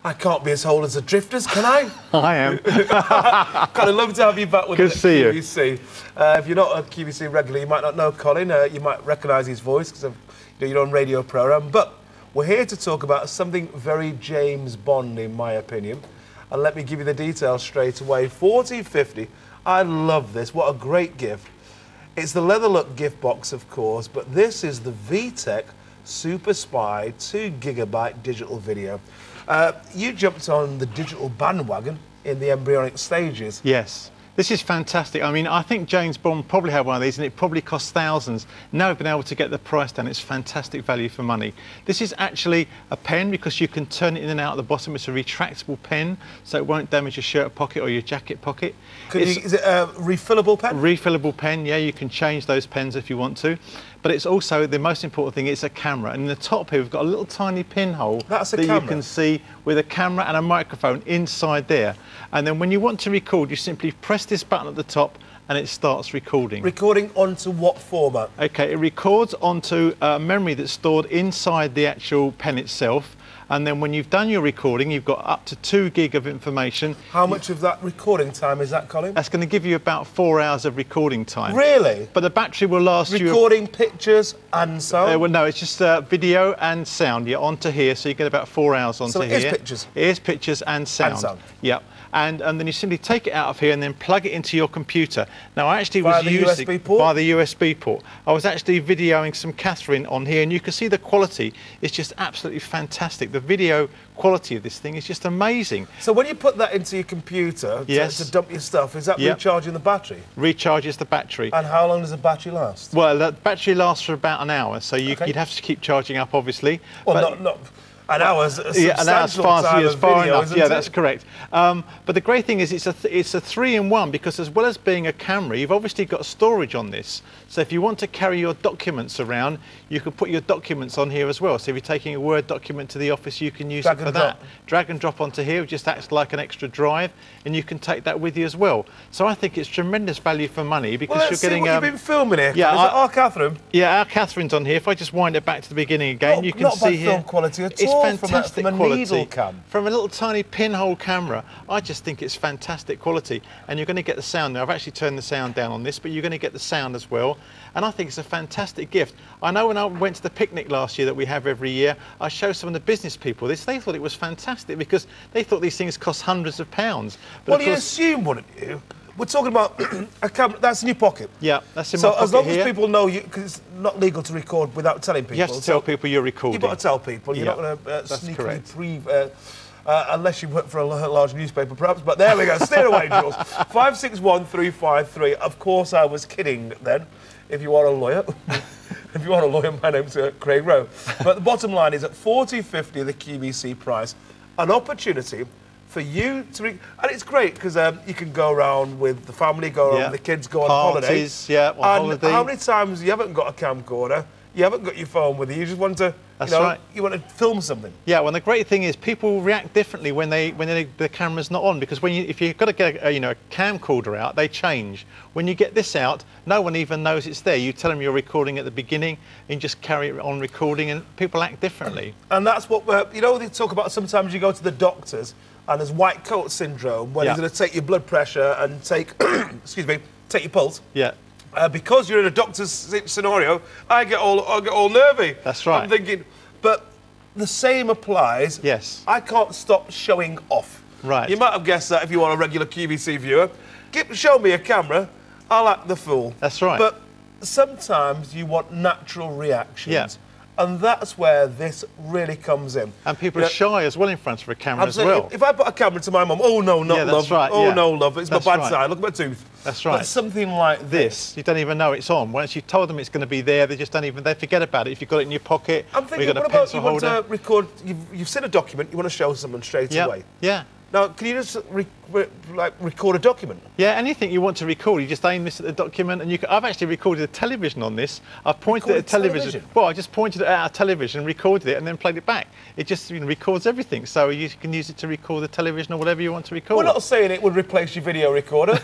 I can't be as old as the Drifters, can I? I am. Kind of love to have you back with Good to see you. QVC. If you're not a QVC regular, you might not know Colin. You might recognise his voice because of your own radio programme. But we're here to talk about something very James Bond, in my opinion. And let me give you the details straight away. 4050. I love this. What a great gift. It's the leather look gift box, of course, but this is the vtec Super Spy 2GB digital video. You jumped on the digital bandwagon in the embryonic stages. Yes. This is fantastic. I mean, I think James Bond probably had one of these and it probably cost thousands. Now we've been able to get the price down. It's fantastic value for money. This is actually a pen because you can turn it in and out at the bottom. It's a retractable pen, so it won't damage your shirt pocket or your jacket pocket. Is it a refillable pen? Refillable pen, yeah. You can change those pens if you want to. But it's also, the most important thing, it's a camera. And in the top here, we've got a little tiny pinhole that you can see with a camera and a microphone inside there. And then when you want to record, you simply press this button at the top and it starts recording. Recording onto what format? Okay, it records onto a memory that's stored inside the actual pen itself. And then when you've done your recording, you've got up to 2 gig of information. How much of that recording time is that, Colin? That's going to give you about 4 hours of recording time. Really? But the battery will last you... Recording pictures and sound? Well, no, it's just video and sound. You're onto here, so you get about 4 hours onto here. So it is pictures? It is pictures and sound. And sound. Yep. And then you simply take it out of here and then plug it into your computer. Now, I actually was using... USB port? By the USB port. I was actually videoing some Catherine on here, and you can see the quality is just absolutely fantastic. The video quality of this thing is just amazing. So when you put that into your computer to dump your stuff, is that recharging the battery? Recharges the battery. And how long does the battery last? Well, the battery lasts for about an hour, so you'd have to keep charging up, obviously. Well, not an hour's a substantial time of far video, enough. Yeah, that's correct. But the great thing is it's a 3-in-1 because as well as being a camera, you've obviously got storage on this. So if you want to carry your documents around, you can put your documents on here as well. So if you're taking a Word document to the office, you can use it for that. Drag and drop onto here. It just acts like an extra drive, and you can take that with you as well. So I think it's tremendous value for money because you're getting... Well, let's see what you've been filming here. Yeah, is it our Catherine? Yeah, our Catherine's on here. If I just wind it back to the beginning again, you can see here... Not bad film quality at all. It's fantastic from a quality. Needle cam. From a little tiny pinhole camera. I just think it's fantastic quality. And you're going to get the sound now. I've actually turned the sound down on this, but you're going to get the sound as well. And I think it's a fantastic gift. I know when I went to the picnic last year that we have every year, I showed some of the business people this. They thought it was fantastic because they thought these things cost hundreds of pounds. But well, you assume, wouldn't you? We're talking about a camera, that's in your pocket. Yeah, that's in my pocket. So as long here. as people know you, because it's not legal to record without telling people. You have to tell people you're recording. You've got to tell people. You're not going to sneakily unless you work for a large newspaper, perhaps. But there we go. Steer away, Jules. 561-353. Of course, I was kidding then. If you are a lawyer, my name's Craig Rowe. But the bottom line is at $40.50 the QVC price, an opportunity for you to... and it's great because you can go around with the family, go around with the kids, go on holidays. Yeah, on holiday. How many times you haven't got a camcorder, you haven't got your phone with you, you just want to... you want to film something. Yeah, well, the great thing is people react differently when the camera's not on because if you've got to get a camcorder out, they change. When you get this out, no one even knows it's there. You tell them you're recording at the beginning and just carry it on recording, and people act differently. And that's what they talk about. Sometimes you go to the doctors and there's white coat syndrome when he's going to take your blood pressure and take take your pulse. Yeah. Because you're in a doctor's scenario, I get all nervy. That's right. I'm thinking, but the same applies. Yes. I can't stop showing off. Right. You might have guessed that if you are a regular QVC viewer. Show me a camera, I'll act the fool. That's right. But sometimes you want natural reactions. Yeah. And that's where this really comes in. And people are shy as well in front of a camera as well. If I put a camera to my mum, oh no, not love. Right, oh no, love, it's my bad side, look at my tooth. That's right. But something like this. You don't even know it's on. Once you've told them it's going to be there, they just don't even, they forget about it. If you've got it in your pocket, I'm thinking, or you've got what a about pencil you want holder. to record, you've seen a document, you want to show someone straight away. Yeah. Now, can you just record a document? Yeah, anything you want to record, you just aim this at the document, and I've actually recorded a television on this. I've pointed at a television. Well, I just pointed it at a television, recorded it, and then played it back. It just records everything, so you can use it to record the television or whatever you want to record. We're not saying it would replace your video recorder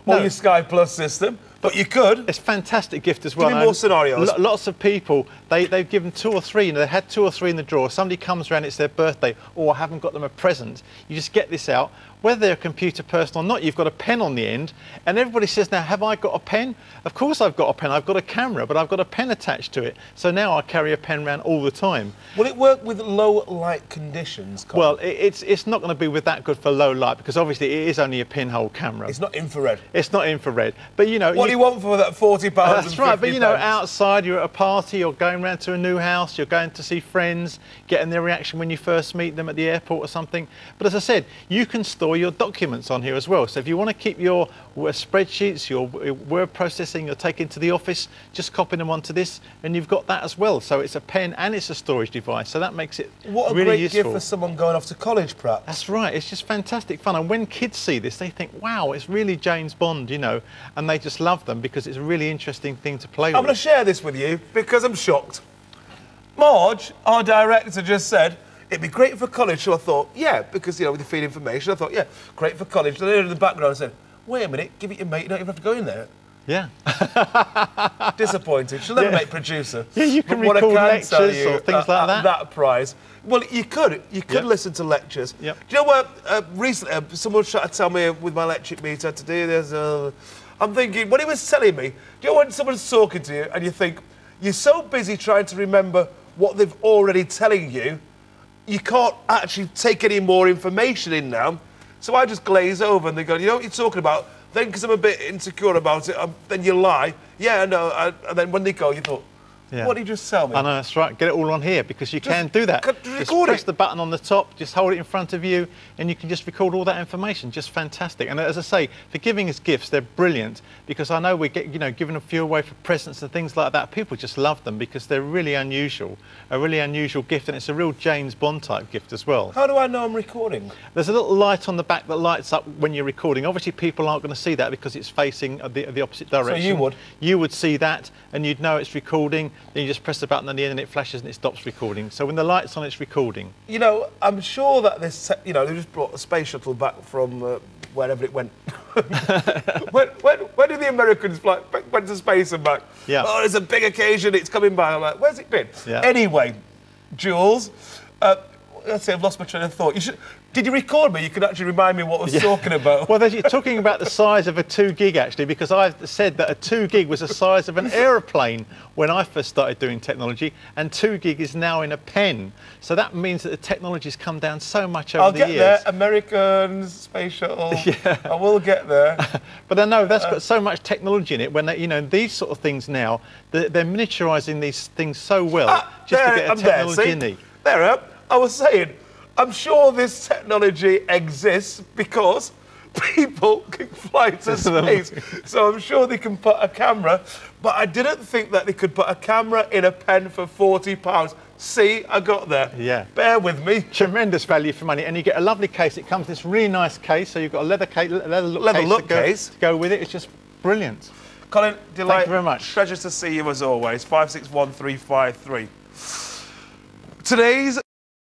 or your Sky Plus system. But you could. It's a fantastic gift as well. Give me more scenarios. Lots of people, they've given 2 or 3, they had 2 or 3 in the drawer. Somebody comes around, it's their birthday, or I haven't got them a present. You just get this out. Whether they're a computer person or not, you've got a pen on the end, and everybody says, now, have I got a pen? Of course I've got a pen. I've got a camera, but I've got a pen attached to it. So now I carry a pen around all the time. Will it work with low light conditions, Colin? Well, it's not going to be with that good for low light, because obviously it is only a pinhole camera. It's not infrared. It's not infrared. But, you know... What do you want for that £40? That's right, but, you know, outside, you're at a party, you're going round to a new house, you're going to see friends, getting their reaction when you first meet them at the airport or something. But as I said, you can store your documents on here as well. So if you want to keep your spreadsheets, your word processing you're taking to the office, just copy them onto this, and you've got that as well. So it's a pen and it's a storage device, so that makes it what a really great useful. gift for someone going off to college, perhaps. That's right, it's just fantastic fun, and when kids see this they think, wow, it's really James Bond, you know, and they just love them because it's a really interesting thing to play with. I'm going to share this with you because I'm shocked. Marge, our director, just said it'd be great for college, so I thought, yeah, because, you know, with the feed information, I thought, yeah, great for college. Then in the background I said, wait a minute, give it your mate, you don't even have to go in there. Yeah. Disappointed. She'll never make producer. Yeah, you can but record what I can lectures tell you, or things like that. That prize. Well, you could listen to lectures. Yep. Do you know what? Recently, someone was trying to tell me with my electric meter to do this. I'm thinking, when he was telling me, do you know when someone's talking to you and you think, you're so busy trying to remember what they've already telling you, you can't actually take any more information in now. So I just glaze over and they go, you know what you're talking about? Then, because I'm a bit insecure about it, then you lie. Yeah, I know. And then when they go, you thought, what did you just tell me? I know, that's right. Get it all on here because you can do that. Just press the button on the top, just hold it in front of you, and you can just record all that information. Just fantastic. And as I say, for giving us gifts, they're brilliant because I know we get, you know, giving a few away for presents and things like that. People just love them because they're really unusual, a really unusual gift, and it's a real James Bond type gift as well. How do I know I'm recording? There's a little light on the back that lights up when you're recording. Obviously, people aren't going to see that because it's facing the opposite direction. So you would? You would see that, and you'd know it's recording. Then you just press the button on the end and it flashes and it stops recording. So when the light's on, it's recording. You know, I'm sure that this, you know, they just brought a space shuttle back from wherever it went. when did the Americans went to space and back? Yeah. Oh, there's a big occasion, it's coming by. I'm like, where's it been? Yeah. Anyway, Jules, let's say I've lost my train of thought. Did you record me? You could actually remind me what I was talking about. Well, you're talking about the size of a 2 gig actually, because I've said that a 2 gig was the size of an aeroplane when I first started doing technology, and 2 gig is now in a pen. So that means that the technology's come down so much over the years. I'll get there, Americans, space shuttle. Yeah. I will get there. But I know that's got so much technology in it. When they, you know, these sort of things now, they're miniaturising these things so well just to get a technology in there. There, I was saying. I'm sure this technology exists because people can fly to space. So I'm sure they can put a camera, but I didn't think that they could put a camera in a pen for £40. See, I got there. Yeah. Bear with me. Tremendous value for money, and you get a lovely case. It comes in this really nice case, so you've got a leather look case to go with it. It's just brilliant. Colin, delight. Thank you very much. Treasure to see you as always. 561353. Today's